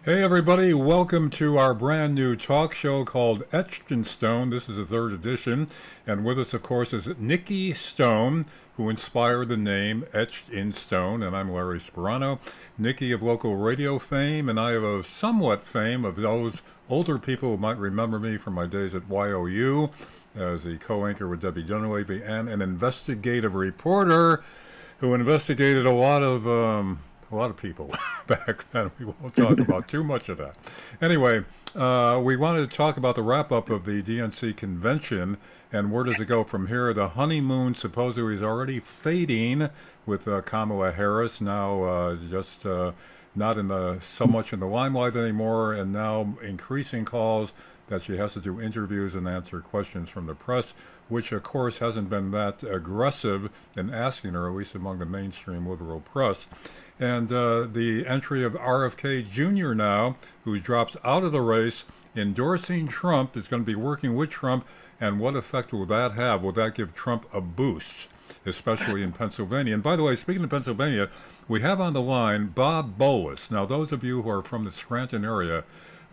Hey everybody, welcome to our brand new talk show called Etched in Stone. This is the third edition, and with us, of course, is Nikki Stone, who inspired the name Etched in Stone, and I'm Larry Sparano. Nikki of local radio fame, and I have a somewhat fame of those older people who might remember me from my days at YOU as the co-anchor with Debbie Dunleavy and an investigative reporter who investigated a lot of people back then. We won't talk about too much of that. Anyway, we wanted to talk about the wrap-up of the DNC convention and where does it go from here. The honeymoon supposedly is already fading with Kamala Harris now just not so much in the limelight anymore, and now increasing calls that she has to do interviews and answer questions from the press, which of course hasn't been that aggressive in asking her, at least among the mainstream liberal press. And the entry of RFK Jr. now, who drops out of the race, endorsing Trump, is going to be working with Trump. And what effect will that have? Will that give Trump a boost, especially in Pennsylvania? And by the way, speaking of Pennsylvania, we have on the line Bob Bolus. Now, those of you who are from the Scranton area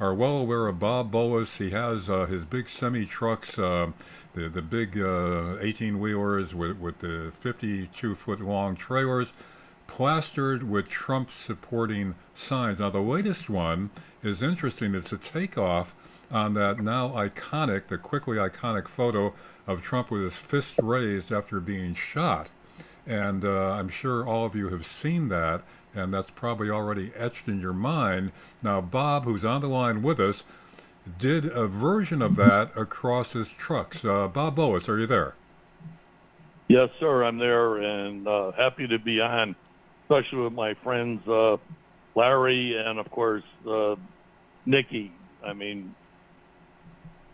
are well aware of Bob Bolus. He has his big semi-trucks, the big 18-wheelers with the 52-foot-long trailers, plastered with Trump-supporting signs. Now, the latest one is interesting. It's a takeoff on that now iconic, the quickly iconic photo of Trump with his fist raised after being shot. And I'm sure all of you have seen that, and that's probably already etched in your mind. Now, Bob, who's on the line with us, did a version of that across his trucks. Bob Bolus, are you there? Yes, sir, I'm there, and happy to be on, especially with my friends Larry and, of course, Nikki. I mean,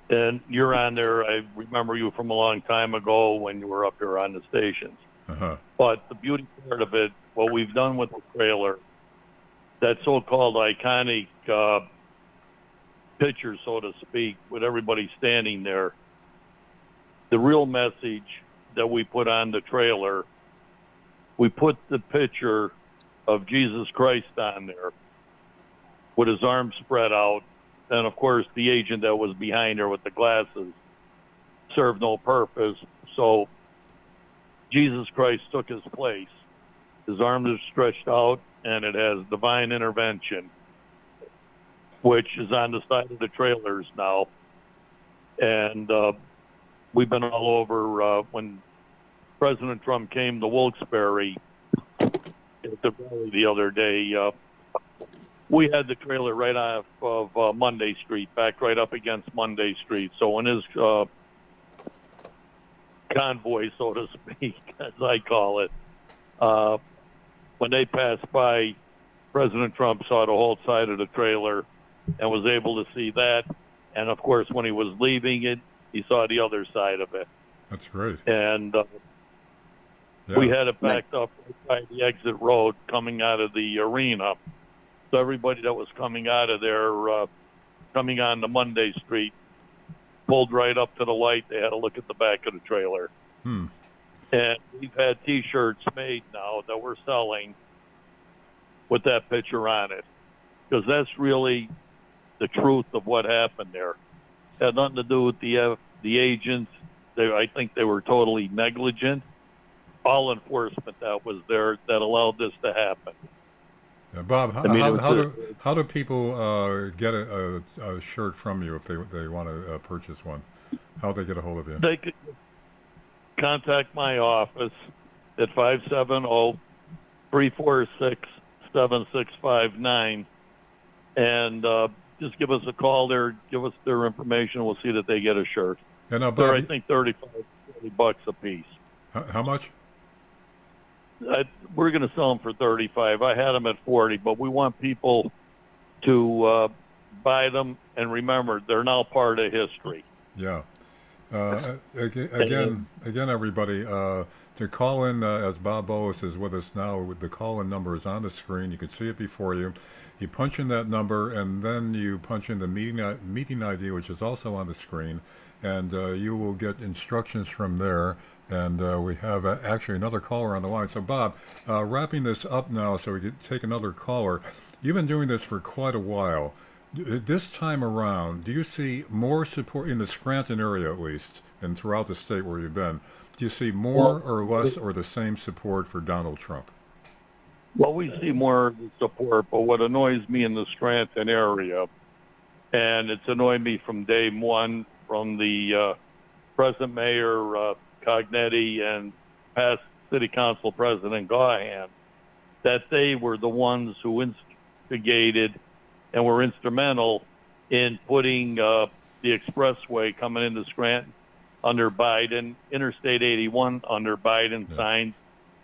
and you're on there. I remember you from a long time ago when you were up here on the stations. Uh-huh. But the beauty part of it, what we've done with the trailer, that so-called iconic picture, so to speak, with everybody standing there, the real message that we put on the trailer, we put the picture of Jesus Christ on there with his arms spread out. And, of course, the agent that was behind her with the glasses served no purpose. So Jesus Christ took his place. His arms are stretched out, and it has divine intervention, which is on the side of the trailers now. And we've been all over when President Trump came to Wilkes-Barre at the rally the other day. We had the trailer right off of Monday Street, backed right up against Monday Street. So when his convoy, so to speak, as I call it, when they passed by, President Trump saw the whole side of the trailer and was able to see that. And, of course, when he was leaving it, he saw the other side of it. That's great. And we had it backed up right by the exit road coming out of the arena. So everybody that was coming out of there, coming on to Monday Street, pulled right up to the light. They had to look at the back of the trailer. And we've had T-shirts made now that we're selling with that picture on it, because that's really the truth of what happened there. It had nothing to do with the agents. I think they were totally negligent. All enforcement that was there that allowed this to happen. Yeah, Bob, how do people get a shirt from you if they want to purchase one? How do they get a hold of you? They could contact my office at 570-346-7659 and just give us a call there, give us their information. We'll see that they get a shirt. And now, Bob, they're, I think, $35, $40 a piece. How much? We're going to sell them for 35. I had them at 40, but we want people to buy them and remember they're now part of history. Yeah. Again, everybody, to call in, as Bob Bolus is with us now, the call-in number is on the screen. You can see it before you. You punch in that number, and then you punch in the meeting ID, which is also on the screen. and you will get instructions from there. And we have actually another caller on the line. So, Bob, wrapping this up now so we can take another caller. You've been doing this for quite a while. This time around, do you see more support in the Scranton area at least, and throughout the state where you've been? Do you see more or less or the same support for Donald Trump? Well, we see more support, but what annoys me in the Scranton area, and it's annoyed me from day one, from the present mayor Cognetti and past city council president Gahan, that they were the ones who instigated and were instrumental in putting the expressway coming into Scranton under Biden, Interstate 81 under Biden signs,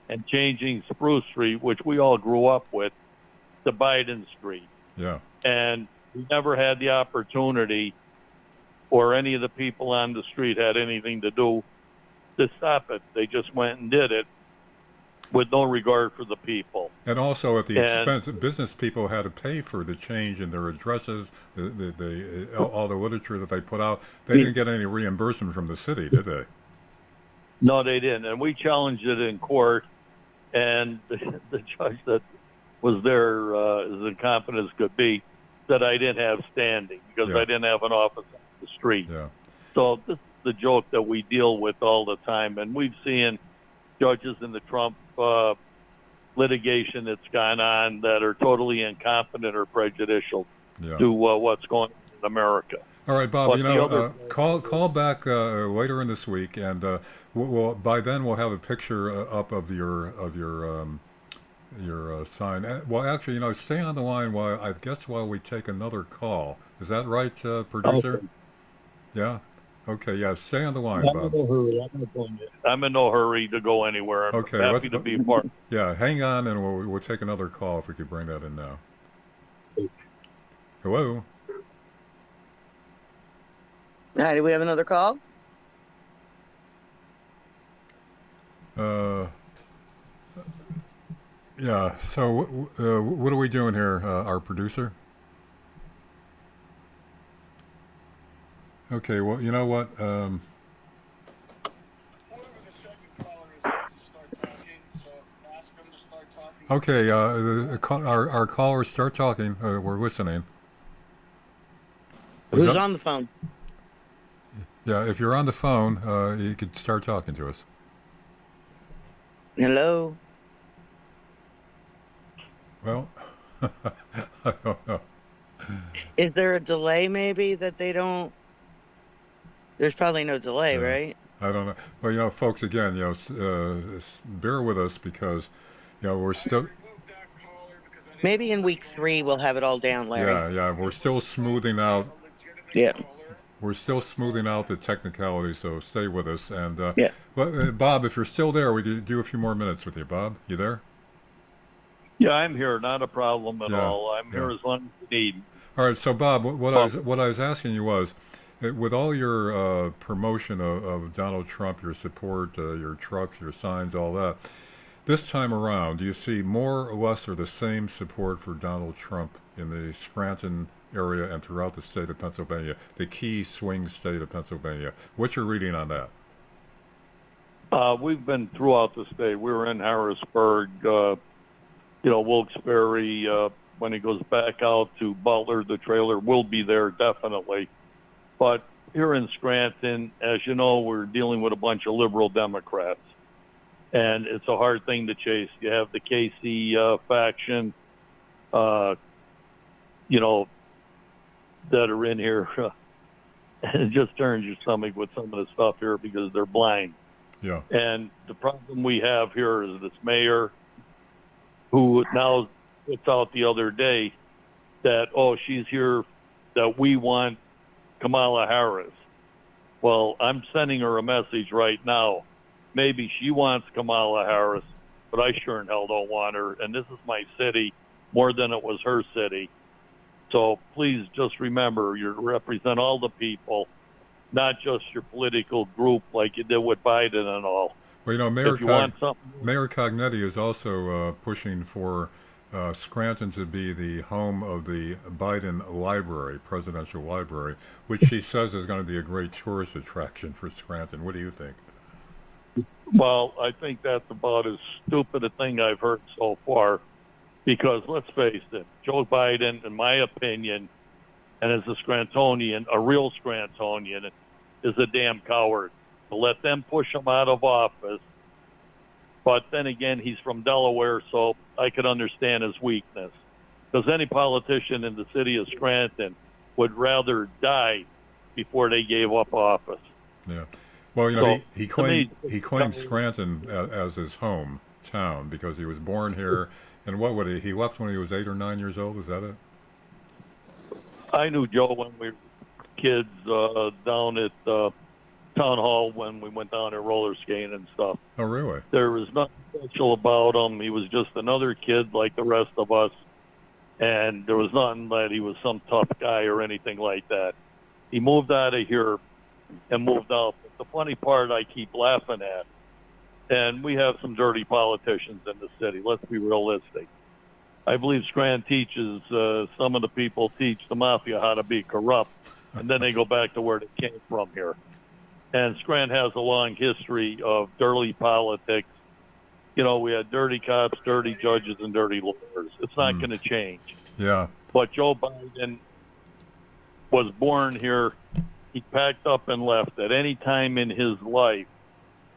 and changing Spruce Street, which we all grew up with, to Biden Street. Yeah. And we never had the opportunity, or any of the people on the street had anything to do to stop it. They just went and did it with no regard for the people. And also at the expense, business people had to pay for the change in their addresses, all the literature that they put out. They didn't get any reimbursement from the city, did they? No, they didn't. And we challenged it in court, and the judge that was there, as incompetent as could be, said I didn't have standing because I didn't have an office on the street. Yeah. So this is the joke that we deal with all the time, and we've seen judges in the Trump litigation that's gone on that are totally incompetent or prejudicial to what's going on in America. All right, Bob. But call back later in this week, and by then we'll have a picture up of your sign. Well, actually, stay on the line while we take another call. Is that right, producer? Okay. Yeah. Okay, yeah, stay on the line, Bob. I'm in no hurry to go anywhere. I'm happy to be part. Yeah, hang on, and we'll take another call if we could bring that in now. Hello? Hi, do we have another call? Yeah, so what are we doing here, our producer? Okay, well, you know what? Okay, our callers start talking. We're listening. Who's on the phone? Yeah, if you're on the phone, you could start talking to us. Hello? Well, I don't know. Is there a delay maybe that they don't? There's probably no delay, right? I don't know. Well, folks, again, bear with us because, we're still... Maybe in week 3 we'll have it all down, Larry. Yeah, we're still smoothing out... Yeah. We're still smoothing out the technicalities, so stay with us. And yes. Bob, if you're still there, we could do a few more minutes with you. Bob, you there? Yeah, I'm here. Not a problem at all. I'm here as long as you need. All right. So, Bob, what I was asking you was, with all your promotion of Donald Trump, your support, your trucks, your signs, all that, this time around, do you see more or less or the same support for Donald Trump in the Scranton area and throughout the state of Pennsylvania, the key swing state of Pennsylvania? What's your reading on that? We've been throughout the state. We were in Harrisburg, Wilkes-Barre. When he goes back out to Butler, the trailer will be there definitely. But here in Scranton, as you know, we're dealing with a bunch of liberal Democrats, and it's a hard thing to chase. You have the Casey faction, that are in here. And it just turns your stomach with some of the stuff here because they're blind. Yeah. And the problem we have here is this mayor who now puts out the other day that, she's here, that we want Kamala Harris. Well, I'm sending her a message right now. Maybe she wants Kamala Harris, but I sure in hell don't want her. And this is my city more than it was her city. So please just remember, you represent all the people, not just your political group like you did with Biden and all. Well, Mayor Cognetti is also pushing for Scranton to be the home of the Biden Library, presidential library, which she says is going to be a great tourist attraction for Scranton. What do you think? Well, I think that's about as stupid a thing I've heard so far. Because let's face it, Joe Biden, in my opinion, and as a Scrantonian, a real Scrantonian, is a damn coward. To let them push him out of office. But then again, he's from Delaware, so I could understand his weakness. Because any politician in the city of Scranton would rather die before they gave up office. Yeah. Well, you know, So, he to me, claimed Scranton as his home town because he was born here. And what would he left when he was 8 or 9 years old? Is that it? I knew Joe when we were kids down at town hall when we went down there roller skating and stuff. Oh, really? There was nothing special about him. He was just another kid like the rest of us. And there was nothing that he was some tough guy or anything like that. He moved out of here and moved out. But the funny part I keep laughing at, and we have some dirty politicians in the city. Let's be realistic. I believe Scranton teaches, some of the people teach the mafia how to be corrupt, and then they go back to where they came from here. And Scranton has a long history of dirty politics. You know, we had dirty cops, dirty judges, and dirty lawyers. It's not going to change. Yeah. But Joe Biden was born here. He packed up and left. At any time in his life,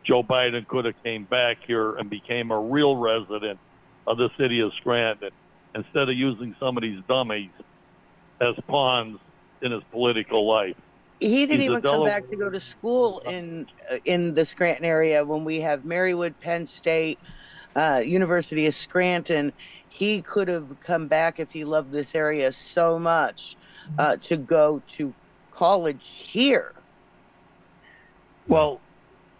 Joe Biden could have came back here and became a real resident of the city of Scranton instead of using some of these dummies as pawns in his political life. He didn't He's a even come Delaware- back to go to school in the Scranton area when we have Marywood, Penn State, University of Scranton. He could have come back if he loved this area so much to go to college here. Well,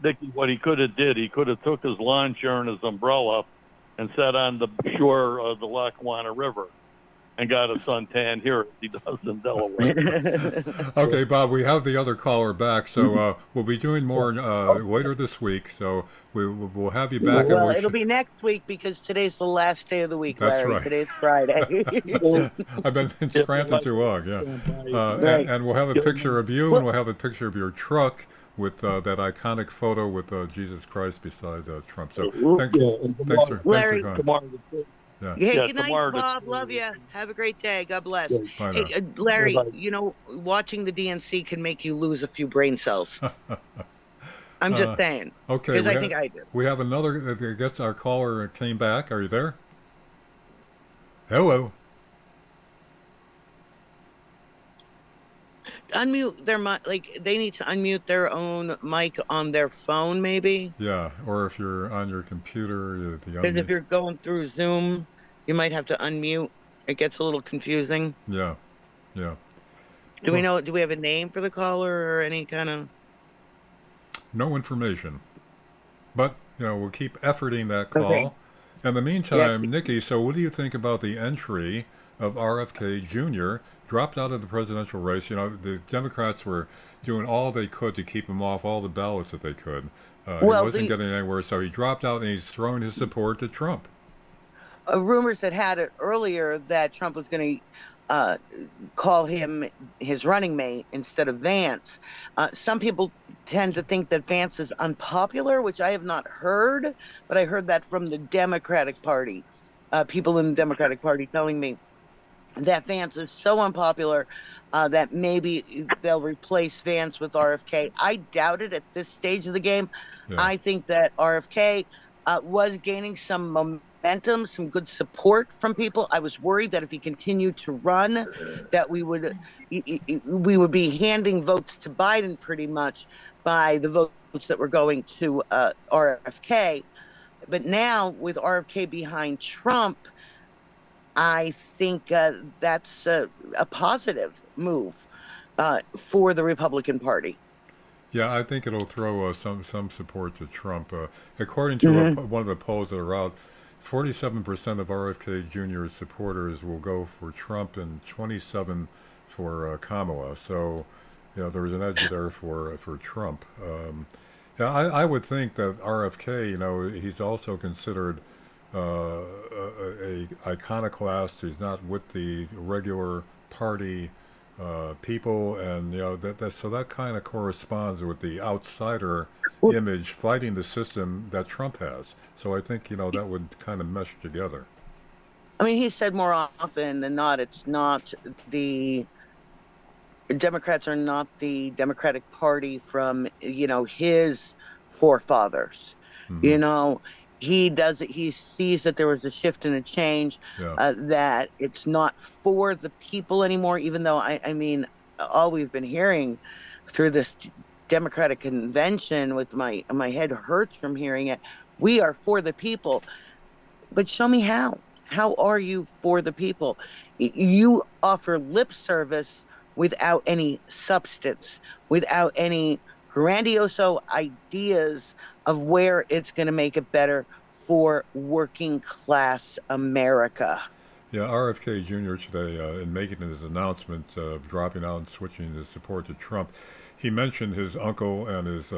Nikki, what he could have did, he could have took his lawn chair and his umbrella and sat on the shore of the Lackawanna River and got a suntan here as he does in Delaware. Okay, Bob, we have the other caller back, so we'll be doing more later this week. So we'll have you back. Well, and it'll be next week because today's the last day of the week, That's Larry. right. Today's Friday. I've been in Scranton too long, yeah. Right. And we'll have a picture of you, and we'll have a picture of your truck with that iconic photo with Jesus Christ beside Trump. So thanks for Larry. calling. Tomorrow, Hey, Yeah. good night, tomorrow- Bob. Love you. Have a great day. God bless. Bye Hey, now. Larry, Bye-bye. you know, watching the DNC can make you lose a few brain cells. I'm just saying. Okay. Because I think I do. We have another. I guess our caller came back. Are you there? Hello. Unmute their mic. Like, they need to unmute their own mic on their phone, maybe. Yeah. Or if you're on your computer, Because if you're going through Zoom, you might have to unmute. It gets a little confusing. Yeah. Yeah. Do we know? Do we have a name for the caller or any kind of? No information. But, we'll keep efforting that call. Okay. In the meantime, Yeah. Nikki, so what do you think about the entry of RFK Jr., dropped out of the presidential race? The Democrats were doing all they could to keep him off all the ballots that they could. He wasn't getting anywhere, so he dropped out and he's throwing his support to Trump. Rumors had it earlier that Trump was going to call him his running mate instead of Vance. Some people tend to think that Vance is unpopular, which I have not heard, but I heard that from the Democratic Party. People in the Democratic Party telling me that Vance is so unpopular that maybe they'll replace Vance with RFK. I doubt it at this stage of the game. Yeah. I think that RFK was gaining some momentum, some good support from people. I was worried that if he continued to run, that we would be handing votes to Biden pretty much by the votes that were going to RFK. But now with RFK behind Trump, I think that's a positive move for the Republican Party. Yeah, I think it'll throw some support to Trump. According to one of the polls that are out, 47% of RFK Jr.'s supporters will go for Trump and 27% for Kamala. So, there was an edge there for Trump. I would think that RFK, he's also considered a iconoclast. He's not with the regular party people, and so that kind of corresponds with the outsider Well, image fighting the system that Trump has. So I think that would kind of mesh together. I mean, he said more often than not, it's not the Democrats are not the Democratic Party from, his forefathers. Hmm. You know, he sees that there was a shift and a change, Yeah. that it's not for the people anymore, even though I mean, all we've been hearing through this Democratic convention with my head hurts from hearing it. We are for the people, but show me how. How are you for the people? You offer lip service without any substance, without any grandiose ideas of where it's going to make it better for working class America. Yeah, RFK Jr. today, in making his announcement of dropping out and switching his support to Trump, he mentioned his uncle and his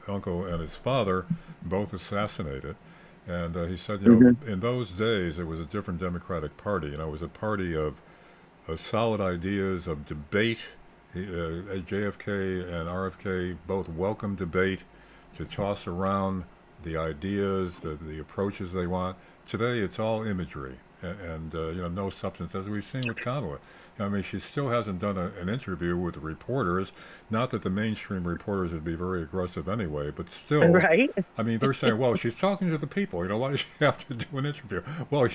uncle and his father both assassinated, and he said, in those days it was a different Democratic Party. It was a party of solid ideas, of debate. JFK and RFK both welcome debate to toss around the ideas, the approaches they want. Today, it's all imagery and no substance, as we've seen with Kamala. I mean, she still hasn't done an interview with the reporters. Not that the mainstream reporters would be very aggressive anyway, but still, Right? I mean, they're saying, well, she's talking to the people. Why does she have to do an interview? Well,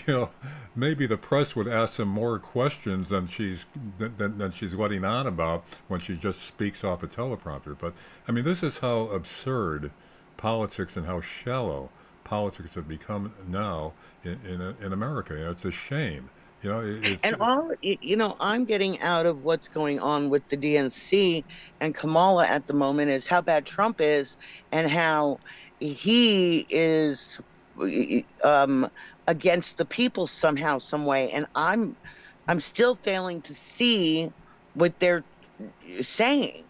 maybe the press would ask some more questions than she's letting on about when she just speaks off a teleprompter. But I mean, this is how absurd politics and how shallow politics have become now in America. It's a shame. And I'm getting out of what's going on with the DNC and Kamala at the moment is how bad Trump is and how he is against the people somehow, some way. And I'm still failing to see what they're saying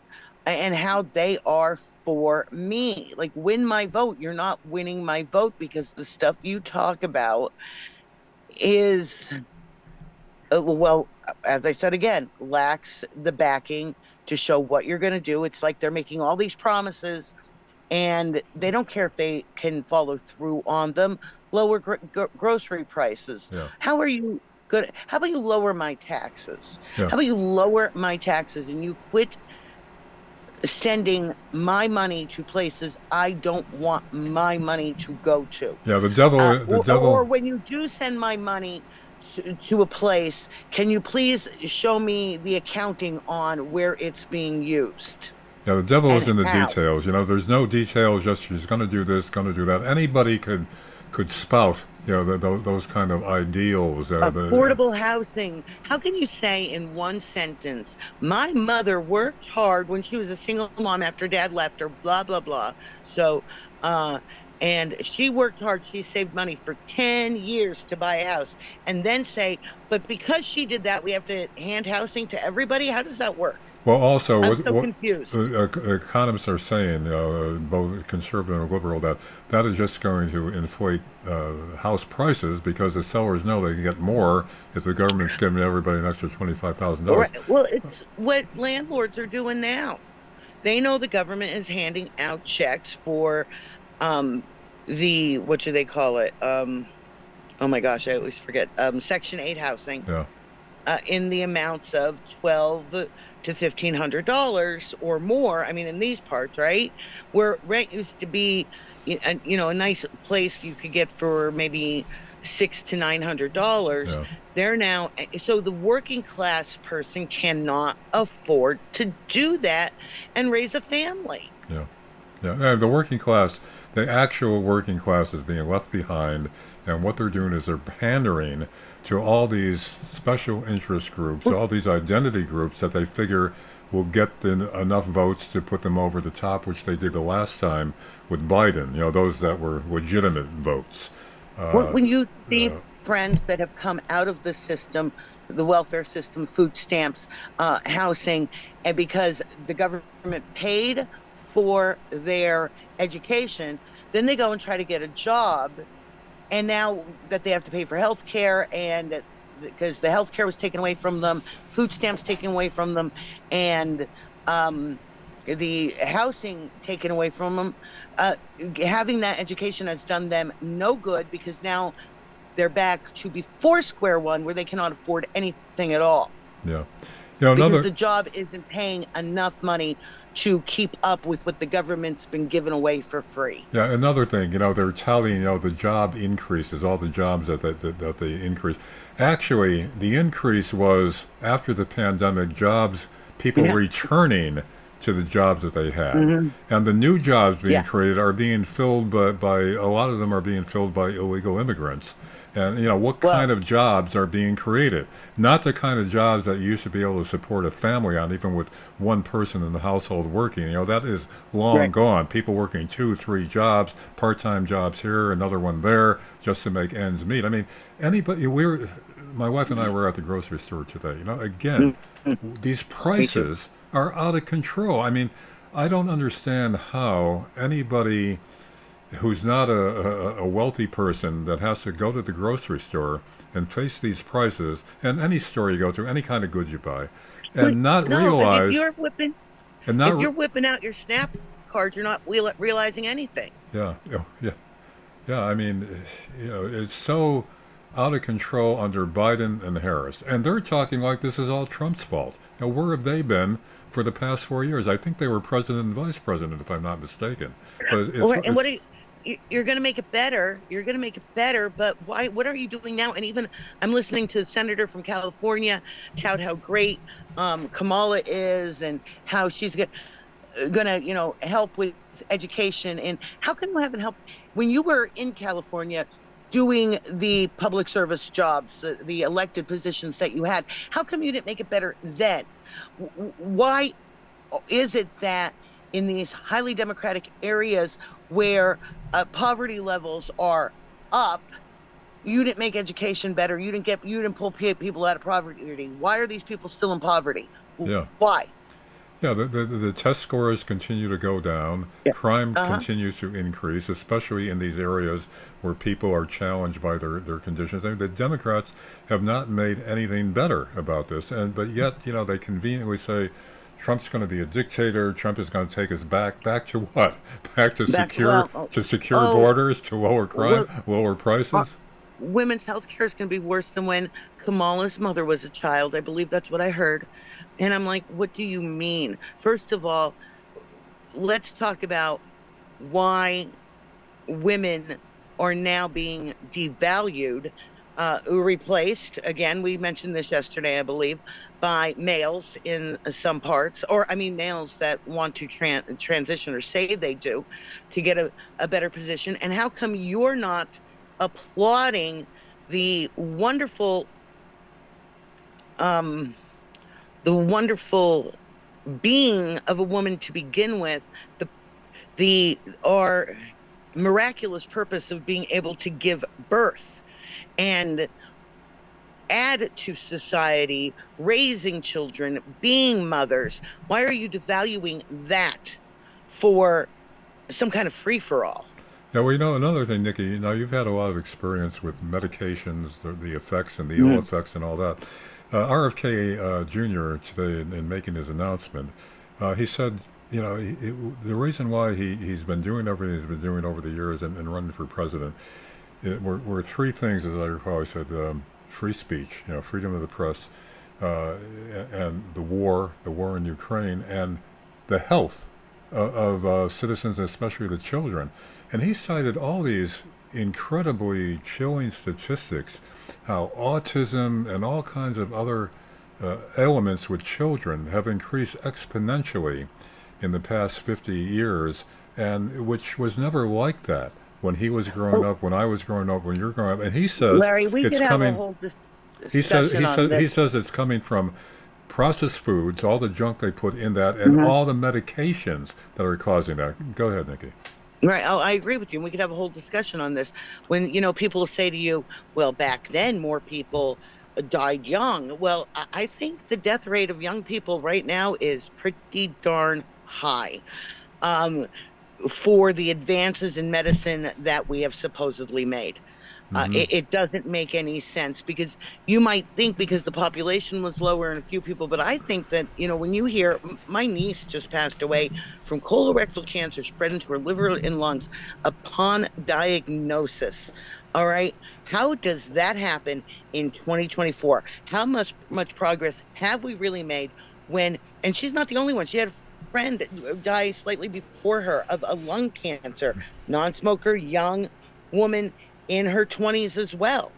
and how they are for me. Like, win my vote. You're not winning my vote because the stuff you talk about is well, as I said again, lacks the backing to show what you're going to do. It's like they're making all these promises and they don't care if they can follow through on them. Lower grocery prices. Yeah. How are you good? How about you lower my taxes? Yeah. How about you lower my taxes and you quit sending my money to places I don't want my money to go to? Yeah, the devil. Or when you do send my money to a place, can you please show me the accounting on where it's being used? Yeah, the devil is in the how? details. There's no details. Just she's going to do this, going to do that. Anybody could spout those kind of ideals. Affordable housing. How can you say in one sentence, my mother worked hard when she was a single mom after dad left her, blah, blah, blah. So, and she worked hard. She saved money for 10 years to buy a house. And then say, but because she did that, we have to hand housing to everybody? How does that work? Well, also, I'm so confused. Economists are saying, both conservative and liberal, that is just going to inflate house prices because the sellers know they can get more if the government's giving everybody an extra $25,000. Right. Well, it's what landlords are doing now. They know the government is handing out checks for what do they call it? Oh my gosh, I always forget. Section 8 housing. Yeah. In the amounts of $1,200 to $1,500 or more. I mean, in these parts, right? Where rent used to be, a nice place you could get for maybe $600 to $900. Yeah. They're now, so the working class person cannot afford to do that and raise a family. Yeah. Yeah. And the working class, the actual working class is being left behind, and what they're doing is they're pandering to all these special interest groups, all these identity groups that they figure will get enough votes to put them over the top, which they did the last time with Biden, those that were legitimate votes. When you see friends that have come out of the system, the welfare system, food stamps, housing, and because the government paid for their education, then they go and try to get a job and now that they have to pay for health care, and because the health care was taken away from them, food stamps taken away from them, and the housing taken away from them, having that education has done them no good, because now they're back to before square one, where they cannot afford anything at all. Yeah. Because the job isn't paying enough money to keep up with what the government's been giving away for free. Yeah, another thing, they're touting, the job increases, all the jobs that they increase. Actually, the increase was after the pandemic, people returning to the jobs that they had. And the new jobs being created are being filled by a lot of them are being filled by illegal immigrants. And, what kind of jobs are being created? Not the kind of jobs that you used to be able to support a family on, even with one person in the household working. That is long gone. People working 2, 3 jobs, part-time jobs here, another one there, just to make ends meet. I mean, my wife and I were at the grocery store today. Again, these prices are out of control. I mean, I don't understand how anybody who's not a wealthy person that has to go to the grocery store and face these prices, and any store you go to, any kind of goods you buy, and realize. If you're whipping out your SNAP card, you're not realizing anything. Yeah. I mean, it's so out of control under Biden and Harris, and they're talking like this is all Trump's fault. Where have they been for the past 4 years? I think they were president and vice president, if I'm not mistaken. But you're going to make it better. You're going to make it better, but why? What are you doing now? And even I'm listening to a senator from California tout how great Kamala is, and how she's going to help with education. And how come you haven't helped when you were in California doing the public service jobs, the elected positions that you had? How come you didn't make it better then? Why is it that in these highly democratic areas where poverty levels are up, you didn't make education better? You didn't pull people out of poverty. Why are these people still in poverty? Yeah. Why? Yeah, the test scores continue to go down. Crime continues to increase, especially in these areas where people are challenged by their conditions. I mean, the Democrats have not made anything better about this, but yet, they conveniently say Trump's going to be a dictator. Trump is going to take us back to what? Back to secure borders, to lower crime, lower prices. Women's health care is going to be worse than when Kamala's mother was a child. I believe that's what I heard. And I'm like, what do you mean? First of all, let's talk about why women are now being devalued, replaced, again, we mentioned this yesterday, I believe, by males in some parts, males that want to transition or say they do to get a better position. And how come you're not applauding the wonderful being of a woman to begin with, our miraculous purpose of being able to give birth and add to society, raising children, being mothers? Why are you devaluing that for some kind of free-for-all? Yeah, well, another thing, Nikki, you've had a lot of experience with medications, the effects and the ill effects and all that. RFK Jr. today, in making his announcement, he said, the reason why he's been doing everything he's been doing over the years and running for president were 3 things, as I recall. He said free speech, freedom of the press, and the war in Ukraine, and the health of citizens, especially the children. And he cited all these incredibly chilling statistics, how autism and all kinds of other elements with children have increased exponentially in the past 50 years, and which was never like that when he was growing up, when I was growing up, when you're growing up. And he says, Larry, we could have a whole discussion on this. He says it's coming from processed foods, all the junk they put in that, and all the medications that are causing that. Go ahead, Nikki. Right. Oh, I agree with you. We could have a whole discussion on this. When, people say to you, well, back then more people died young. Well, I think the death rate of young people right now is pretty darn high for the advances in medicine that we have supposedly made. It doesn't make any sense, because you might think because the population was lower and a few people, but I think that, when you hear my niece just passed away from colorectal cancer spread into her liver and lungs upon diagnosis. All right. How does that happen in 2024? How much progress have we really made and she's not the only one. She had a friend die slightly before her of a lung cancer, non-smoker, young woman in her 20s as well.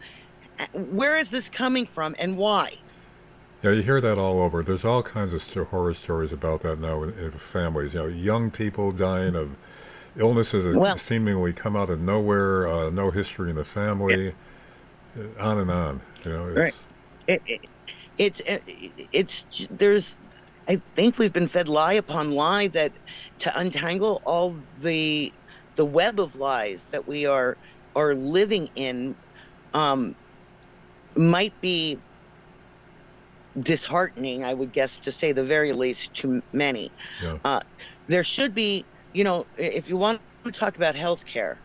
Where is this coming from and why? Yeah, you hear that all over. There's all kinds of horror stories about that now in families. Young people dying of illnesses that seemingly come out of nowhere, no history in the family, on and on. I think we've been fed lie upon lie that to untangle all the web of lies that we are living in might be disheartening, I would guess, to say the very least, to many. Yeah. There should be, if you want to talk about healthcare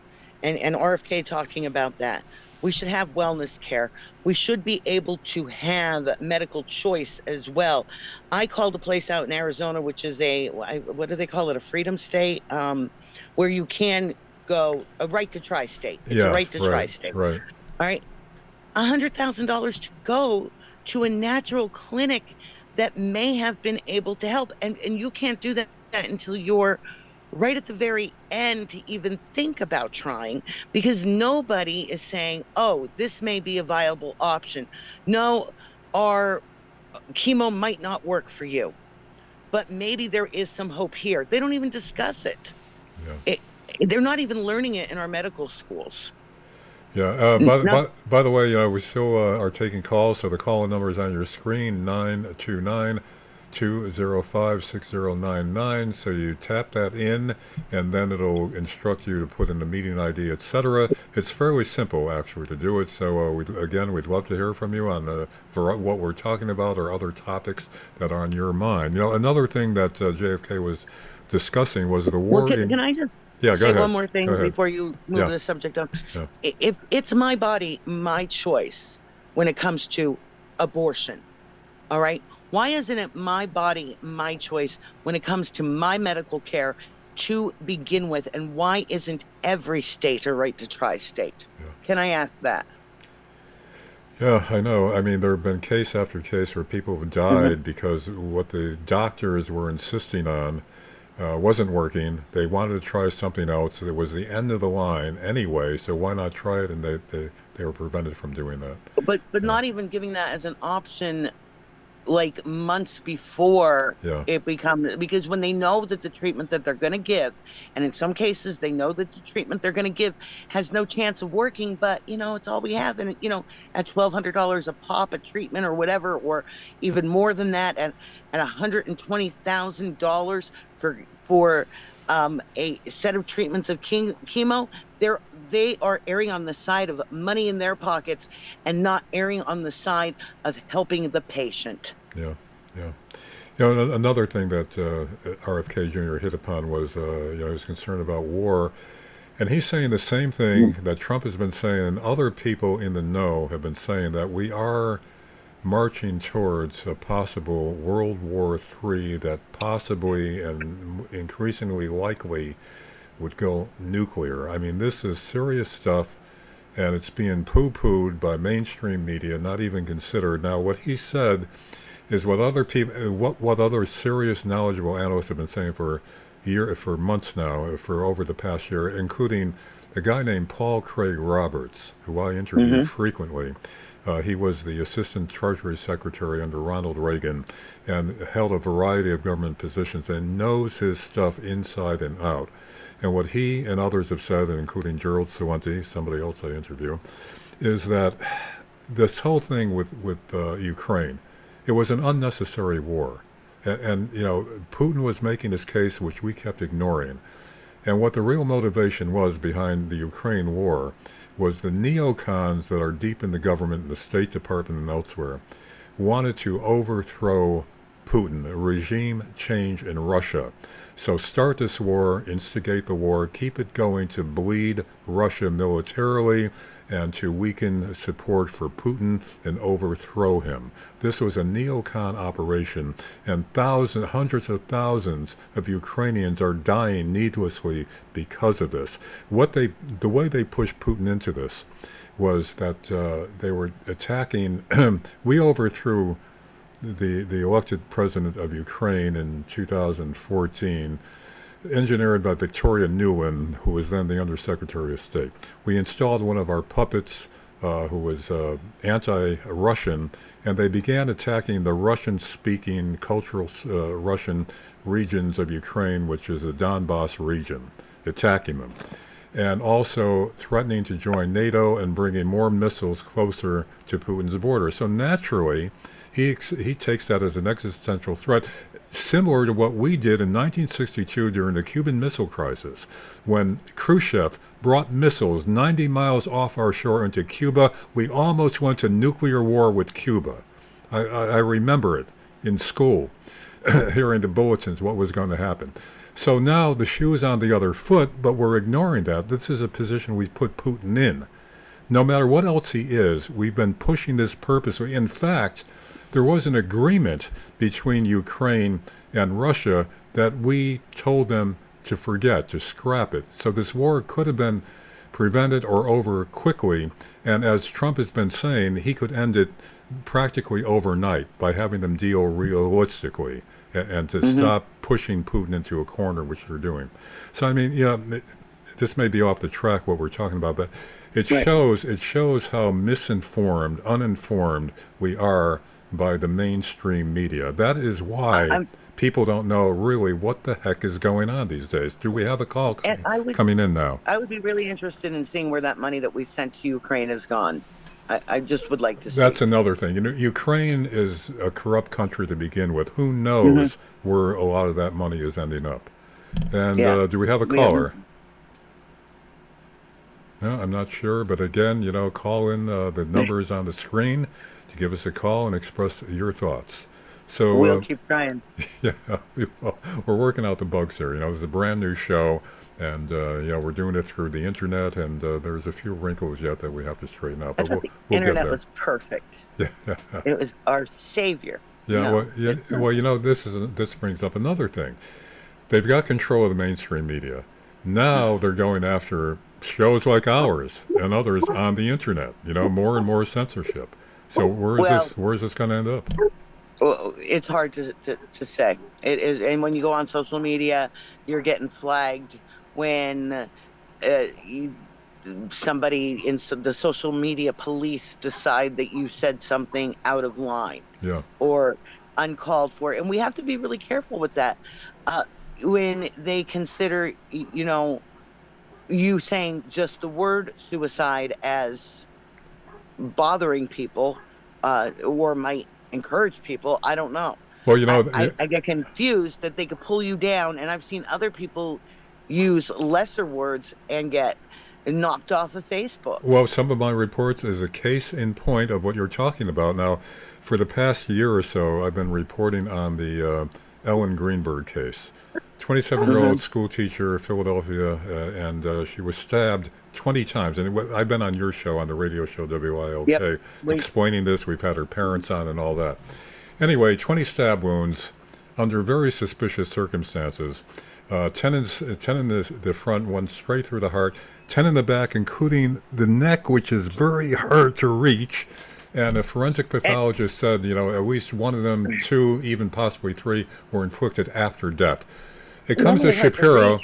and RFK talking about that, we should have wellness care. We should be able to have medical choice as well. I called a place out in Arizona, which is what do they call it? A freedom state, where you can go, a right to try state. It's a right to try state. Right. All right. $100,000 to go to a natural clinic that may have been able to help. And you can't do that until you're right at the very end to even think about trying, because nobody is saying, oh, this may be a viable option. No, our chemo might not work for you, but maybe there is some hope here. They don't even discuss it. Yeah. They're not even learning it in our medical schools. Yeah. By the way, we still are taking calls, so the call number is on your screen, 929-205-6099. So you tap that in, and then it'll instruct you to put in the meeting ID, etc. It's fairly simple, actually, to do it. So we'd love to hear from you on what we're talking about or other topics that are on your mind. Another thing that JFK was discussing was the war. Can I just say one more thing before you move the subject on? Yeah. If it's my body, my choice when it comes to abortion, all right? Why isn't it my body, my choice when it comes to my medical care to begin with? And why isn't every state a right to try state? Yeah. Can I ask that? Yeah, I know. I mean, there have been case after case where people have died because what the doctors were insisting on wasn't working. They wanted to try something else. It was the end of the line anyway, so why not try it? And they were prevented from doing that. But not even giving that as an option like months before it becomes, because when they know that the treatment that they're going to give, and in some cases they know that the treatment they're going to give has no chance of working, but it's all we have, and at $1,200 a pop a treatment or whatever, or even more than that, at $120,000 for a set of treatments of chemo, they are erring on the side of money in their pockets and not erring on the side of helping the patient. Yeah. Another thing that RFK Jr. hit upon was, he was concerned about war. And he's saying the same thing that Trump has been saying, and other people in the know have been saying, that we are marching towards a possible World War III that possibly and increasingly likely would go nuclear. I mean, this is serious stuff, and it's being poo-pooed by mainstream media, not even considered. Now, what he said is what other people, what other serious, knowledgeable analysts have been saying for months now, for over the past year, including a guy named Paul Craig Roberts, who I interview frequently. He was the Assistant Treasury Secretary under Ronald Reagan and held a variety of government positions and knows his stuff inside and out. And what he and others have said, including Gerald Suwunti, somebody else I interview, is that this whole thing with Ukraine, it was an unnecessary war. And Putin was making his case, which we kept ignoring. And what the real motivation was behind the Ukraine war was the neocons that are deep in the government, in the State Department and elsewhere, wanted to overthrow Putin, a regime change in Russia. So start this war, instigate the war, keep it going to bleed Russia militarily and to weaken support for Putin and overthrow him. This was a neocon operation, and hundreds of thousands of Ukrainians are dying needlessly because of this. The way they pushed Putin into this was that they were attacking. We overthrew the elected president of Ukraine in 2014, engineered by Victoria Nuland, who was then the Undersecretary of State. We installed one of our puppets who was anti-Russian, and they began attacking the Russian-speaking cultural Russian regions of Ukraine, which is the Donbass region, attacking them, and also threatening to join NATO and bringing more missiles closer to Putin's border. So naturally, he takes that as an existential threat, similar to what we did in 1962 during the Cuban Missile Crisis, when Khrushchev brought missiles 90 miles off our shore into Cuba. We almost went to nuclear war with Cuba. I remember it in school, hearing the bulletins, what was going to happen. So now the shoe is on the other foot, but we're ignoring that. This is a position we put Putin in. No matter what else he is, we've been pushing this purposely. In fact, there was an agreement between Ukraine and Russia that we told them to forget, to scrap it. So this war could have been prevented or over quickly. And as Trump has been saying, he could end it practically overnight by having them deal realistically and to stop pushing Putin into a corner, which they're doing. So, I mean, this may be off the track what we're talking about, but it shows how misinformed, uninformed we are by the mainstream media. That is why people don't know really what the heck is going on these days. Do we have a call coming in now? I would be really interested in seeing where that money that we sent to Ukraine has gone. I just would like to see. That's another thing. Ukraine is a corrupt country to begin with. Who knows where a lot of that money is ending up? And do we have a caller? No, I'm not sure. But again, call in. The number is on the screen to give us a call and express your thoughts. So we'll keep trying. Yeah, we're working out the bugs here. It's a brand new show, and we're doing it through the internet, and there's a few wrinkles yet that we have to straighten out. But we'll internet get there. Was perfect. Yeah, it was our savior. Yeah, this brings up another thing. They've got control of the mainstream media. Now they're going after shows like ours and others on the internet. More and more censorship. So where is this going to end up? Well, it's hard to say. It is, and when you go on social media, you're getting flagged when somebody in the social media police decide that you said something out of line, or uncalled for, and we have to be really careful with that. When they consider, you saying just the word suicide as bothering people, or might encourage people, I don't know. Well, I get confused that they could pull you down, and I've seen other people use lesser words and get knocked off of Facebook. Well, some of my reports is a case in point of what you're talking about. Now, for the past year or so, I've been reporting on the Ellen Greenberg case. 27-year-old school teacher, Philadelphia, and she was stabbed 20 times. And I've been on your show, on the radio show WILK, explaining this. We've had her parents on and all that. Anyway, 20 stab wounds under very suspicious circumstances. 10 in the front, one straight through the heart, 10 in the back, including the neck, which is very hard to reach. And a forensic pathologist said, at least one of them, 2, even possibly 3, were inflicted after death. It comes to Shapiro.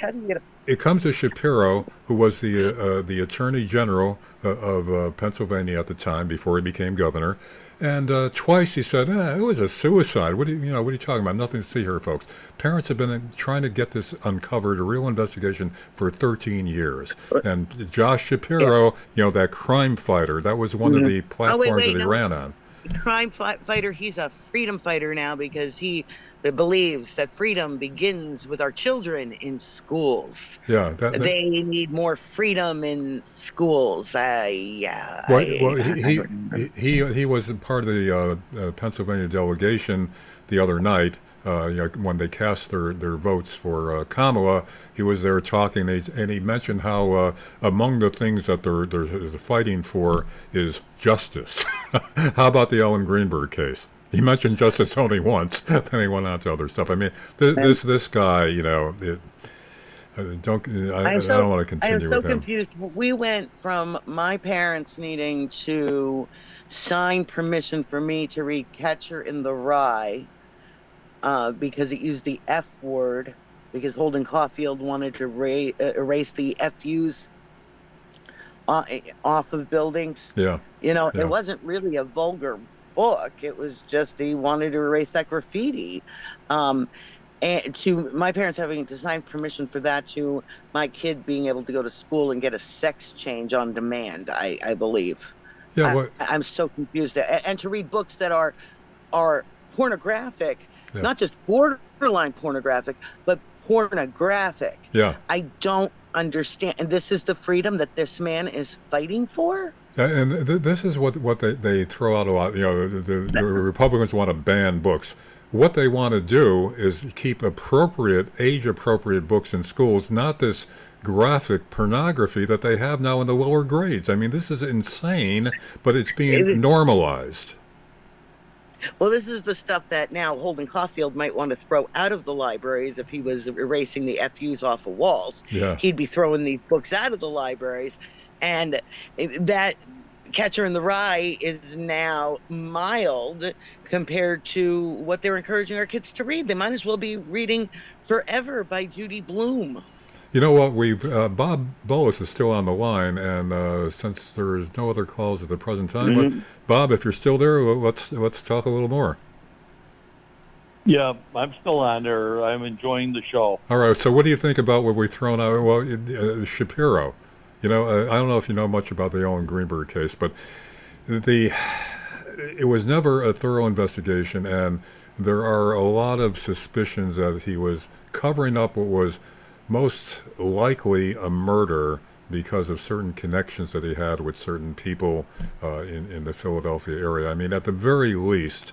Who was the Attorney General of Pennsylvania at the time before he became governor, and twice he said, "It was a suicide." What are you talking about? Nothing to see here, folks. Parents have been trying to get this uncovered, a real investigation, for 13 years. And Josh Shapiro, that crime fighter, that was one of the platforms that he ran on. crime fighter. He's a freedom fighter now because he believes that freedom begins with our children in schools. Yeah, They need more freedom in schools. Yeah. well, I don't remember. he was a part of the Pennsylvania delegation the other night. When they cast their votes for Kamala, he was there talking, and he mentioned how among the things that they're fighting for is justice. How about the Ellen Greenberg case? He mentioned justice only once, then he went on to other stuff. I mean, this guy, I don't want to I am continue so with him. confused. We went from my parents needing to sign permission for me to read Catcher in the Rye because it used the F word, because Holden Caulfield wanted to erase the FUs off of buildings. Yeah. It wasn't really a vulgar book. It was just he wanted to erase that graffiti. And to my parents having to sign permission for that, to my kid being able to go to school and get a sex change on demand, I believe. Yeah. I'm so confused. And to read books that are pornographic, Yeah. not just borderline pornographic, but pornographic. Yeah. I don't understand. And this is the freedom that this man is fighting for? And this is what they throw out a lot. The Republicans want to ban books. What they want to do is keep age-appropriate books in schools, not this graphic pornography that they have now in the lower grades. I mean, this is insane, but it's being normalized. Well, this is the stuff that now Holden Caulfield might want to throw out of the libraries if he was erasing the FUs off of walls. Yeah. He'd be throwing these books out of the libraries. And that Catcher in the Rye is now mild compared to what they're encouraging our kids to read. They might as well be reading Forever by Judy Blume. You know what? Bob Bolus is still on the line, and since there is no other calls at the present time, Bob, if you're still there, let's talk a little more. Yeah, I'm still on there. I'm enjoying the show. All right. So, what do you think about what we've thrown out? Well, Shapiro. I don't know if you know much about the Ellen Greenberg case, but it was never a thorough investigation, and there are a lot of suspicions that he was covering up what was most likely a murder because of certain connections that he had with certain people in the Philadelphia area. I mean, at the very least,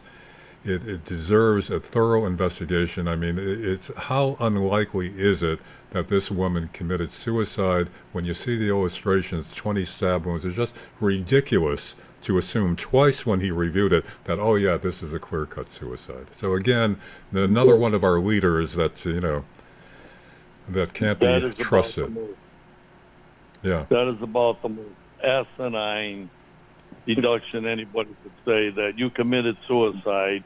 it deserves a thorough investigation. I mean, it's how unlikely is it that this woman committed suicide? When you see the illustrations, 20 stab wounds, it's just ridiculous to assume twice when he reviewed it that, oh yeah, this is a clear-cut suicide. So again, another one of our leaders that, that can't be trusted. Yeah. That is about the most asinine deduction anybody could say, that you committed suicide,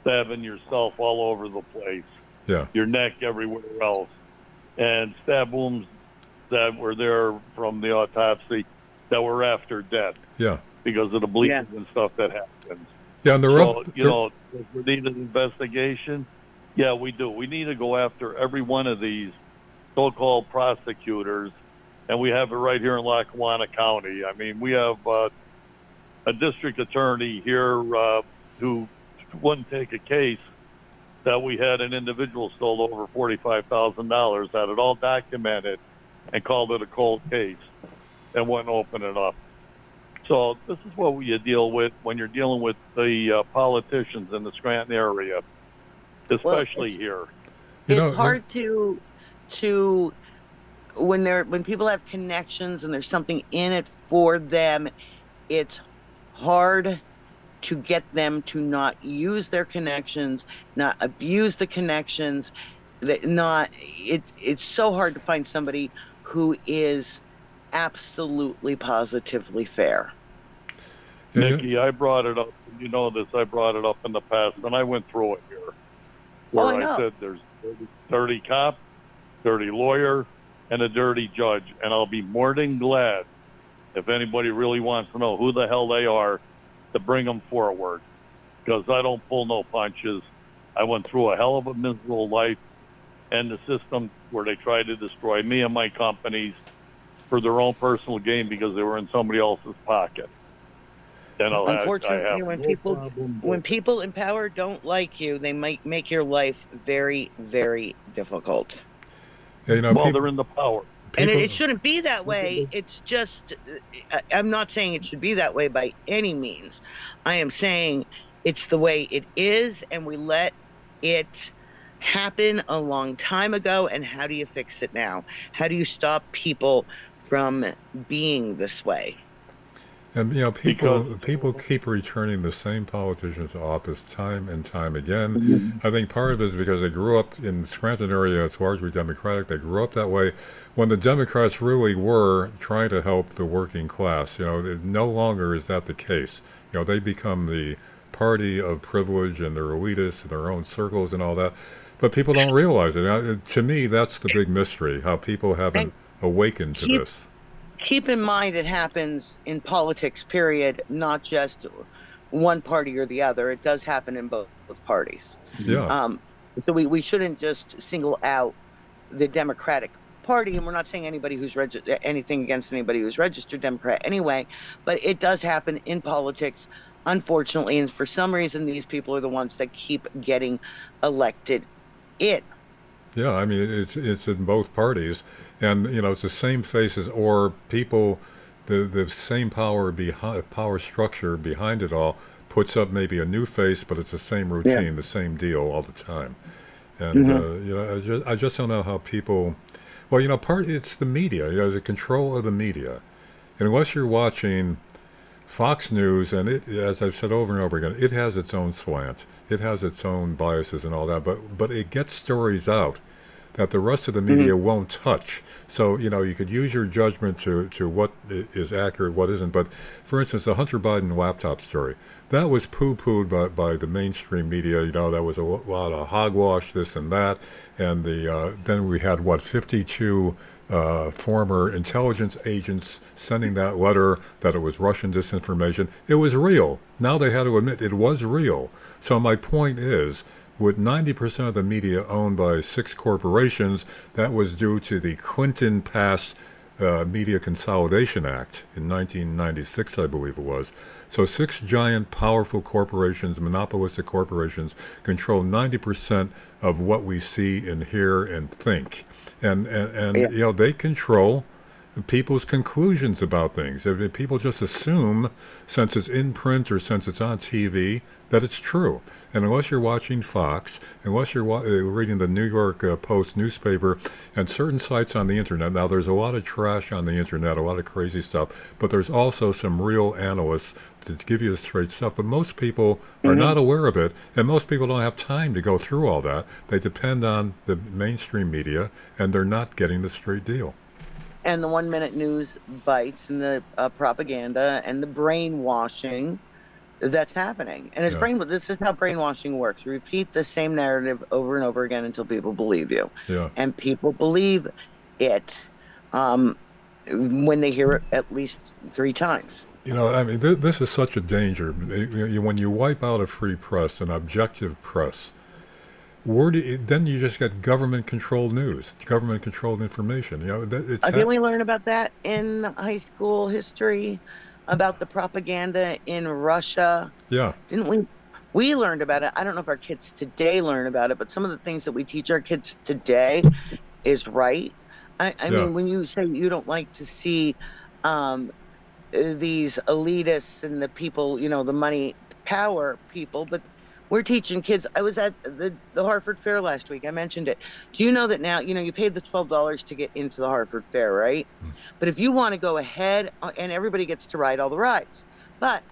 stabbing yourself all over the place. Yeah. Your neck, everywhere else. And stab wounds that were there from the autopsy that were after death. Yeah. Because of the bleeding and stuff that happens. Yeah, and does we need an investigation? Yeah, we do. We need to go after every one of these so-called prosecutors, and we have it right here in Lackawanna County. I mean, we have a district attorney here who wouldn't take a case that we had an individual stole over $45,000, had it all documented, and called it a cold case and wouldn't open it up. So this is what you deal with when you're dealing with the politicians in the Scranton area, especially here. It's hard to when people have connections and there's something in it for them, it's hard to get them to not use their connections, not abuse the connections. It's so hard to find somebody who is absolutely positively fair. Nikki, I brought it up. You know this. I brought it up in the past, and I went through it here, where I said there's dirty cop, dirty lawyer, and a dirty judge, and I'll be more than glad if anybody really wants to know who the hell they are to bring them forward, because I don't pull no punches. I went through a hell of a miserable life, and the system where they tried to destroy me and my companies for their own personal gain because they were in somebody else's pocket. and I Unfortunately, have no problem. when people in power don't like you, they might make your life very, very difficult. Yeah, Well, they're in the power. And people, it shouldn't be that way. It's just, I'm not saying it should be that way by any means. I am saying it's the way it is, and we let it happen a long time ago. And how do you fix it now? How do you stop people from being this way? And Because people keep returning the same politicians to office time and time again. Mhm. I think part of it is because they grew up in the Scranton area. It's largely Democratic. They grew up that way. When the Democrats really were trying to help the working class, no longer is that the case. They become the party of privilege, and they're elitists in their own circles and all that. But people don't realize it. To me, that's the big mystery: how people haven't awakened to Keep this. keep in mind it happens in politics, period, not just one party or the other. It does happen in both parties. Yeah. So we shouldn't just single out the Democratic Party, and we're not saying anything against anybody who's registered Democrat anyway, but it does happen in politics, unfortunately, and for some reason these people are the ones that keep getting elected in. Yeah, I mean it's in both parties, and it's the same faces or people, the same power structure behind it all puts up maybe a new face, but it's the same routine, the same deal all the time, and I just don't know how people. Well, it's the media, the control of the media, and unless you're watching Fox News, and as I've said over and over again, it has its own slant, it has its own biases and all that, but it gets stories out that the rest of the media won't touch. So, you could use your judgment to what is accurate, what isn't. But, for instance, the Hunter Biden laptop story, that was poo-pooed by the mainstream media. That was a lot of hogwash, this and that. And then we had, 52 former intelligence agents sending that letter that it was Russian disinformation. It was real. Now they had to admit it was real. So my point is, with 90% of the media owned by 6 corporations, that was due to the Clinton-passed Media Consolidation Act in 1996, I believe it was. So 6 giant, powerful corporations, monopolistic corporations, control 90% of what we see and hear and think. And they control people's conclusions about things. If people just assume, since it's in print or since it's on TV, that it's true. And unless you're watching Fox, unless you're reading the New York Post newspaper and certain sites on the internet, now there's a lot of trash on the internet, a lot of crazy stuff, but there's also some real analysts to give you the straight stuff. But most people are not aware of it, and most people don't have time to go through all that. They depend on the mainstream media, and they're not getting the straight deal. And the 1-minute news bites and the propaganda and the brainwashing that's happening. And this is how brainwashing works. Repeat the same narrative over and over again until people believe you. Yeah. And people believe it when they hear it at least 3 times. I mean, this is such a danger. When you wipe out a free press, an objective press, then you just get government-controlled news, government-controlled information. Didn't we learn about that in high school history? About the propaganda in Russia? Yeah. Didn't we? We learned about it. I don't know if our kids today learn about it, but some of the things that we teach our kids today is right. I mean, when you say you don't like to see these elitists and the people, the money, power people, but we're teaching kids. I was at the Harvard Fair last week. I mentioned it. Do you know that now, you paid the $12 to get into the Harvard Fair, right? But if you want to go ahead, and everybody gets to ride all the rides, but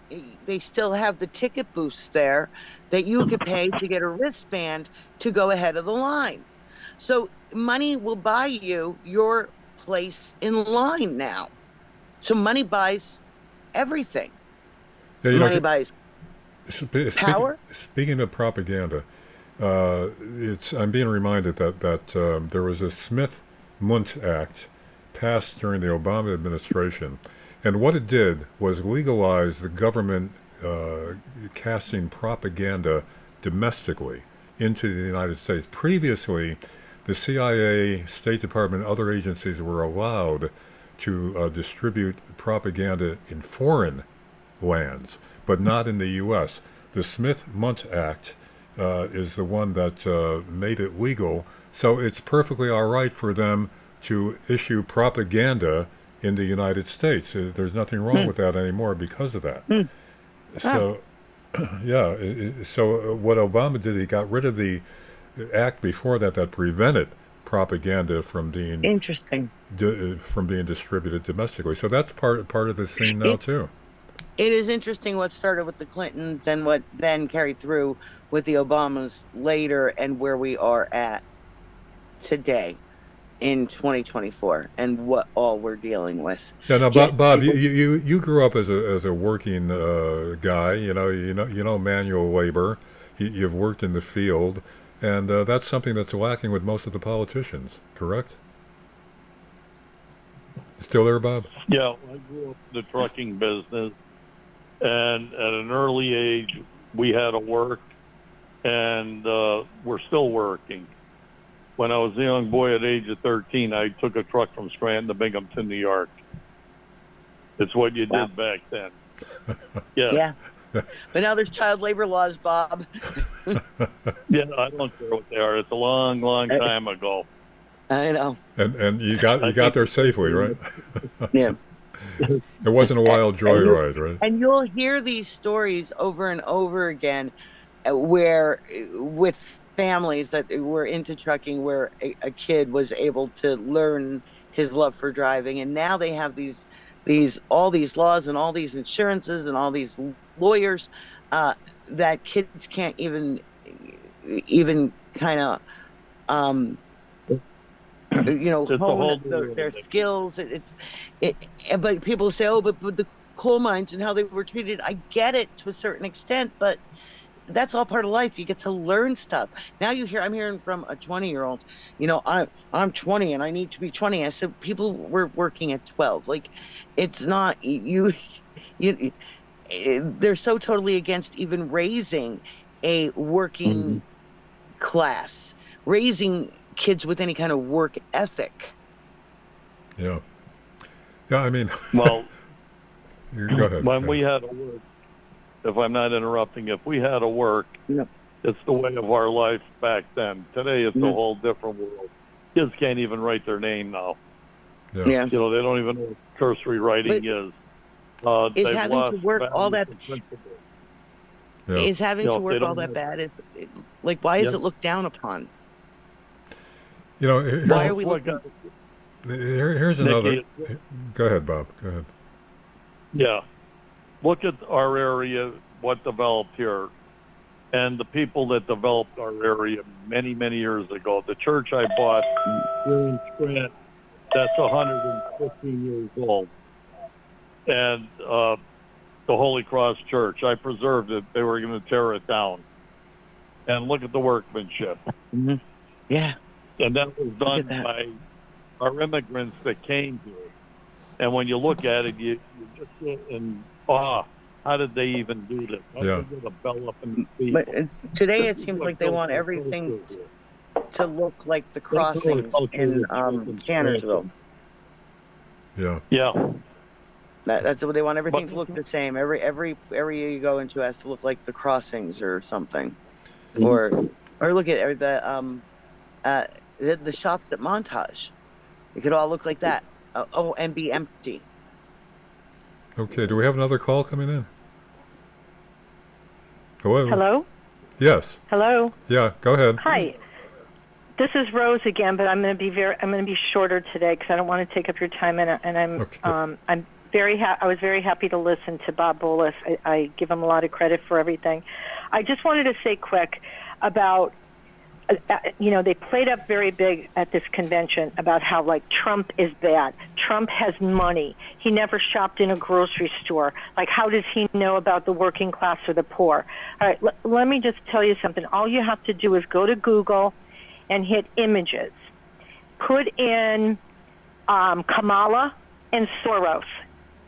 they still have the ticket booths there that you could pay to get a wristband to go ahead of the line. So money will buy you your place in line now. So money buys everything. Yeah, money buys power. Speaking of propaganda, I'm being reminded that there was a Smith-Mundt Act passed during the Obama administration, and what it did was legalize the government casting propaganda domestically into the United States. Previously, the CIA, State Department, other agencies were allowed to distribute propaganda in foreign lands. but not in the U.S. The Smith-Munt Act is the one that made it legal, so it's perfectly all right for them to issue propaganda in the United States. There's nothing wrong with that anymore because of that. So, yeah, so what Obama did, he got rid of the act before that prevented propaganda from being Interesting. From being distributed domestically. So that's part of the scene now too. It is interesting what started with the Clintons and what then carried through with the Obamas later, and where we are at today in 2024 and what all we're dealing with. Yeah, now Bob, you grew up as a working guy. You know manual labor. You've worked in the field, and that's something that's lacking with most of the politicians. Correct? Still there, Bob? Yeah, I grew up in the trucking business, and at an early age, we had to work, and we're still working. When I was a young boy at age of 13, I took a truck from Scranton to Binghamton, New York. It's what you did back then. Yeah. But now there's child labor laws, Bob. Yeah, I don't care what they are. It's a long, long time ago. I know. And you got there safely, right? Yeah. It wasn't a wild joyride, right? And you'll hear these stories over and over again, where with families that were into trucking, where a kid was able to learn his love for driving, and now they have all these laws and all these insurances and all these lawyers that kids can't even kind of hone their skills. But people say, oh, but the coal mines and how they were treated, I get it to a certain extent, but that's all part of life. You get to learn stuff. Now I'm hearing from a 20-year-old, I'm 20 and I need to be 20. I said, people were working at 12. Like, it's not, they're so totally against even raising a working class, raising kids with any kind of work ethic. Yeah. Yeah, I mean, well, go ahead. When we had to work, if I'm not interrupting, if we had to work, it's the way of our life back then. Today, it's a whole different world. Kids can't even write their name now. Yeah. They don't even know what cursory writing is. Is having to work all that? Yeah. Is having to work all that bad? Is like, why is it looked down upon? Why are we looking? Here's another. Go ahead, Bob. Go ahead. Yeah. Look at our area, what developed here, and the people that developed our area many, many years ago. The church I bought here in Scranton, that's 115 years old. And the Holy Cross Church, I preserved it. They were going to tear it down. And look at the workmanship. Mm-hmm. Yeah. And that was done by our immigrants that came here. And when you look at it, you just sit in awe. How did they even do this? How did they get a bell up in the But today it seems like they want everything to look like the crossings in Cannersville. Yeah. Yeah. That's what they want. Everything to look the same. Every area you go into has to look like the crossings or something, or look at the shops at Montage. It could all look like that. And be empty. Okay. Do we have another call coming in? Hello. Hello. Yes. Hello. Yeah. Go ahead. Hi. This is Rose again, but I'm going to be shorter today because I don't want to take up your time, and I'm Okay. I was very happy to listen to Bob Bullis. I give him a lot of credit for everything. I just wanted to say quick about, they played up very big at this convention about how, like, Trump is bad. Trump has money. He never shopped in a grocery store. Like, how does he know about the working class or the poor? All right, let me just tell you something. All you have to do is go to Google and hit images. Put in Kamala and Soros.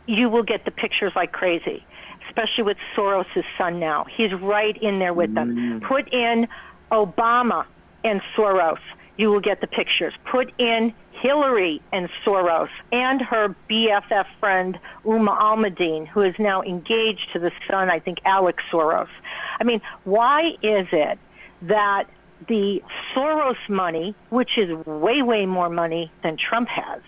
You will get the pictures like crazy, especially with Soros' son now. He's right in there with them. Put in Obama and Soros. you will get the pictures. Put in Hillary and Soros and her BFF friend Uma Almadine, who is now engaged to the son, I think, Alex Soros. I mean, why is it that the Soros money, which is way, way more money than Trump has,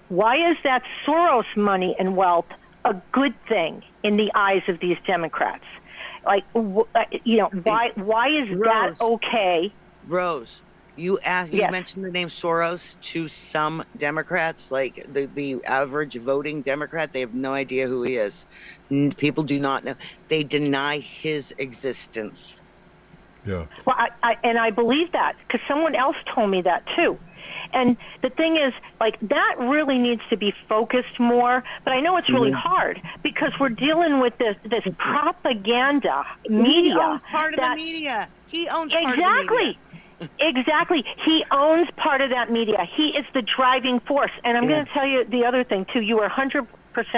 why is that Soros money and wealth a good thing in the eyes of these Democrats? Like, you know, why is that okay? Rose, you mentioned the name Soros to some Democrats, like the average voting Democrat. They have no idea who he is. People do not know. They deny his existence. Yeah. Well, I believe that because someone else told me that too. And the thing is, like, that really needs to be focused more. But I know it's really hard because we're dealing with this propaganda media. He owns part of the media. He owns part of the media. Exactly. He owns part of that media. He is the driving force. And I'm going to tell you the other thing, too. You were 100%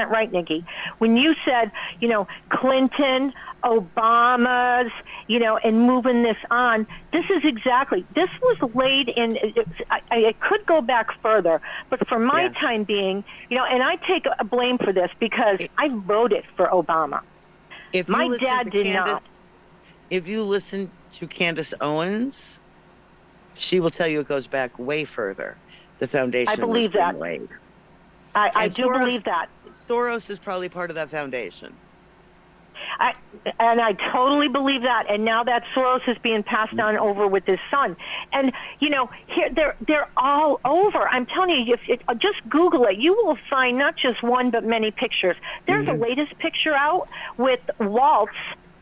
right, Nikki. When you said, you know, Clinton, Obama's, you know, and moving this on, this was laid in, I could go back further, but for my time being, you know, and I take a blame for this because I voted for Obama. My dad did not. If you listen to Candace Owens, she will tell you it goes back way further. The foundation. I believe that. Laid. I do believe that. Soros is probably part of that foundation. And I totally believe that. And now that Soros is being passed on over with his son. And, you know, here they're all over. I'm telling you, just Google it. You will find not just one but many pictures. There's the latest picture out with Waltz.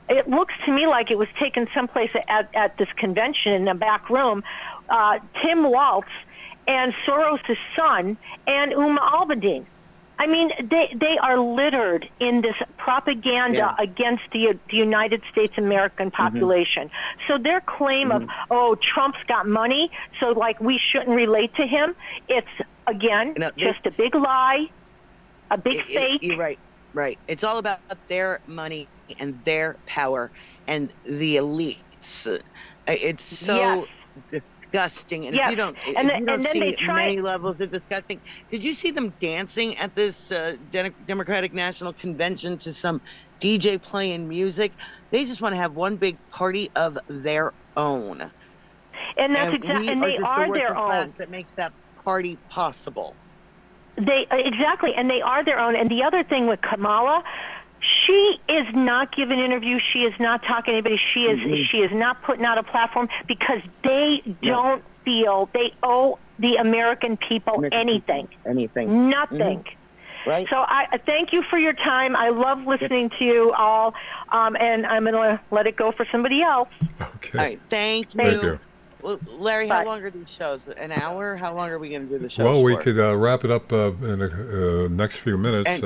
It looks to me like it was taken someplace at this convention in the back room. Tim Waltz and Soros' son and Uma Almadine. I mean, they are littered in this propaganda against the United States American population. So their claim of, Trump's got money, so, like, we shouldn't relate to him, it's, again, just a big lie, a big fake. You're right. Right. It's all about their money and their power and the elites. It's so disgusting. And if you don't, see many levels of disgusting. Did you see them dancing at this Democratic National Convention to some DJ playing music? They just want to have one big party of their own. And that's exactly, and they are their own. That makes that party possible. Exactly, and they are their own. And the other thing with Kamala, she is not giving interviews. She is not talking to anybody. She is not putting out a platform because they don't feel they owe the American people anything. Nothing. Right. So I thank you for your time. I love listening to you all, and I'm going to let it go for somebody else. Okay. All right. Thank you. Thank you. Well, Larry, how long are these shows? An hour? How long are we going to do the shows Well, we for? could wrap it up in the next few minutes.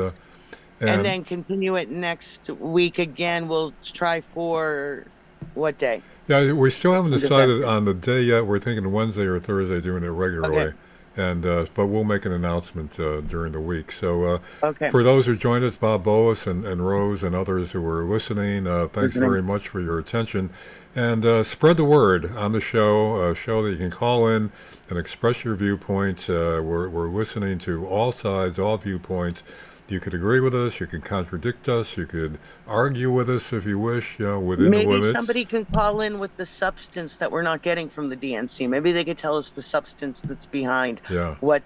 And then continue it next week again. We'll try for what day? Yeah, we still haven't decided on the day yet. We're thinking Wednesday or Thursday, doing it regularly. Okay. And but we'll make an announcement during the week. So okay. For those who joined us, Bob Boas and Rose and others who were listening, thanks very much for your attention. And spread the word on the show, a show that you can call in and express your viewpoints. We're listening to all sides, all viewpoints. You could agree with us, you could contradict us, you could argue with us if you wish, within the limits. Maybe somebody can call in with the substance that we're not getting from the DNC. Maybe they could tell us the substance that's behind what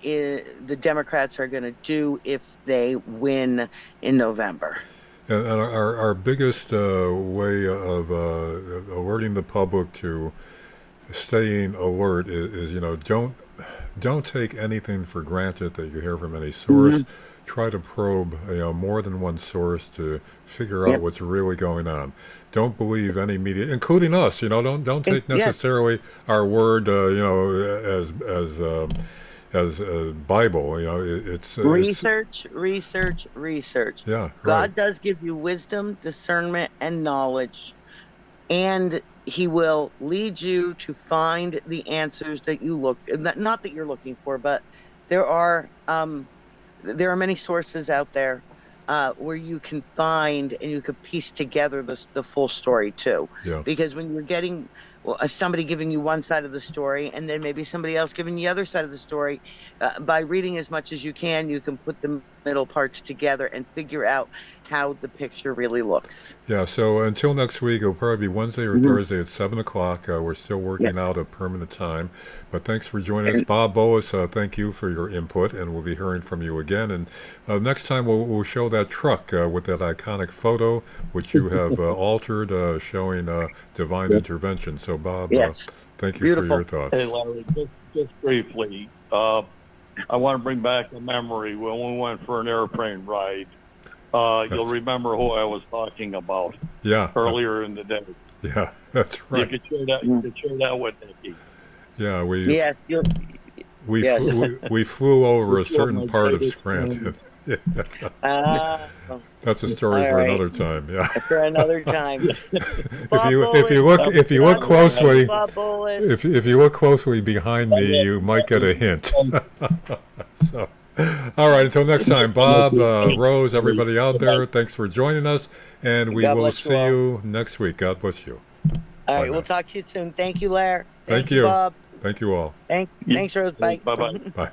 the Democrats are going to do if they win in November. And our biggest way of alerting the public to staying alert is don't take anything for granted that you hear from any source. Try to probe, more than one source to figure out what's really going on. Don't believe any media, including us. Don't take necessarily our word, as Bible. It's research. Yeah, right. God does give you wisdom, discernment, and knowledge, and He will lead you to find the answers that you not that you're looking for, but there are many sources out there where you can find and you can piece together the full story too. Yeah. Because when somebody giving you one side of the story, and then maybe somebody else giving you the other side of the story. By reading as much as you can put the middle parts together and figure out how the picture really looks. Yeah, so until next week, it'll probably be Wednesday or Thursday at 7 o'clock. We're still working out a permanent time. But thanks for joining us. Bob Bolus, thank you for your input, and we'll be hearing from you again. And next time, we'll show that truck with that iconic photo, which you have altered, showing divine intervention. So, Bob, thank you for your thoughts. Hey, Larry, just briefly, I want to bring back a memory when we went for an airplane ride. You'll remember who I was talking about. Earlier in the day. Yeah, that's right. You could share that. You could share that with Nikki. Yeah, we flew over a certain part of Scranton. That's a story for another time. Yeah, for another time. if you look closely, if you look closely behind me, you might get a hint. So, all right. Until next time, Bob, Rose, everybody out there, thanks for joining us, and we will see you next week. God bless you. All right, we'll talk to you soon. Thank you, Larry. Thank you, Bob. Thank you all. Thanks, Rose. Bye. Bye-bye. Bye.